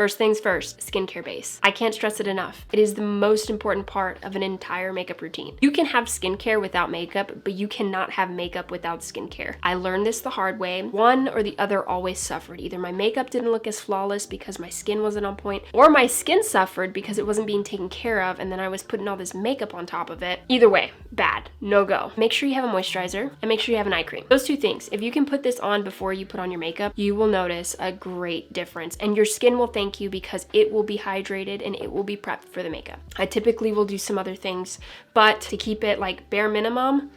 First things first, skincare base. I can't stress it enough. It is the most important part of an entire makeup routine. You can have skincare without makeup, but you cannot have makeup without skincare. I learned this the hard way. One or the other always suffered. Either my makeup didn't look as flawless because my skin wasn't on point, or my skin suffered because it wasn't being taken care of and then I was putting all this makeup on top of it. Either way, bad, no go. Make sure you have a moisturizer and make sure you have an eye cream. Those two things, if you can put this on before you put on your makeup, you will notice a great difference and your skin will thank you because it will be hydrated and it will be prepped for the makeup. I typically will do some other things, but to keep it like bare minimum,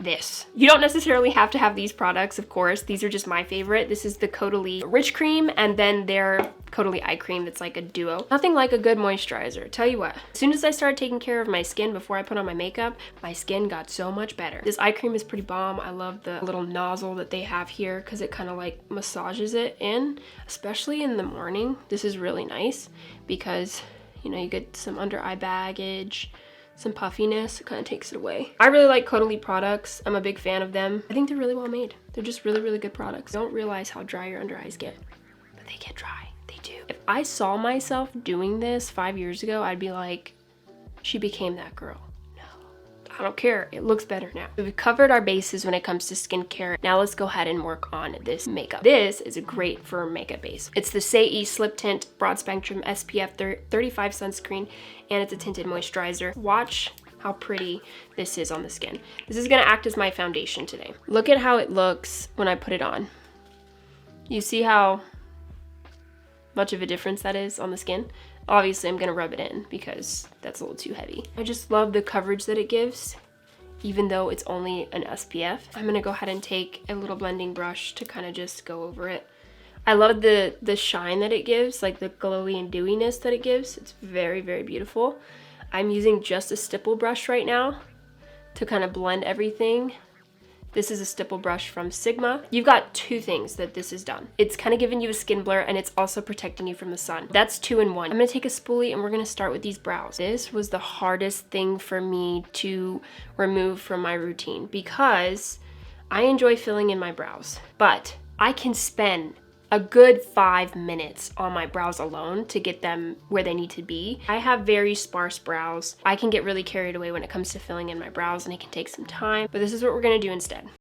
this. You don't necessarily have to have these products, of course. These are just my favorite. This is the Caudalie Rich Cream and then their Caudalie Eye Cream that's like a duo. Nothing like a good moisturizer. Tell you what, as soon as I started taking care of my skin before I put on my makeup, my skin got so much better. This eye cream is pretty bomb. I love the little nozzle that they have here because it kind of like massages it in, especially in the morning. This is really nice because, you know, you get some under eye baggage, some puffiness, it kind of takes it away. I really like Caudalie products. I'm a big fan of them. I think they're really well made. They're just really, really good products. I don't realize how dry your under eyes get, but they get dry. They do. If I saw myself doing this 5 years ago, I'd be like, she became that girl. I don't care, it looks better now. We've covered our bases when it comes to skincare. Now let's go ahead and work on this makeup. This is a great for makeup base. It's the Saie Slip Tint Broad Spectrum SPF 35 sunscreen, and it's a tinted moisturizer. Watch how pretty this is on the skin. This is gonna act as my foundation today. Look at how it looks when I put it on. You see how much of a difference that is on the skin? Obviously, I'm gonna rub it in because that's a little too heavy. I just love the coverage that it gives, even though it's only an SPF. I'm gonna go ahead and take a little blending brush to kind of just go over it. I love the shine that it gives, like the glowy and dewiness that it gives. It's very, very beautiful. I'm using just a stipple brush right now to kind of blend everything. This is a stipple brush from Sigma. You've got two things that this has done. It's kind of giving you a skin blur and it's also protecting you from the sun. That's 2 in 1. I'm gonna take a spoolie and we're gonna start with these brows. This was the hardest thing for me to remove from my routine because I enjoy filling in my brows, but I can spend a good 5 minutes on my brows alone to get them where they need to be. I have very sparse brows. I can get really carried away when it comes to filling in my brows and it can take some time, but this is what we're gonna do instead.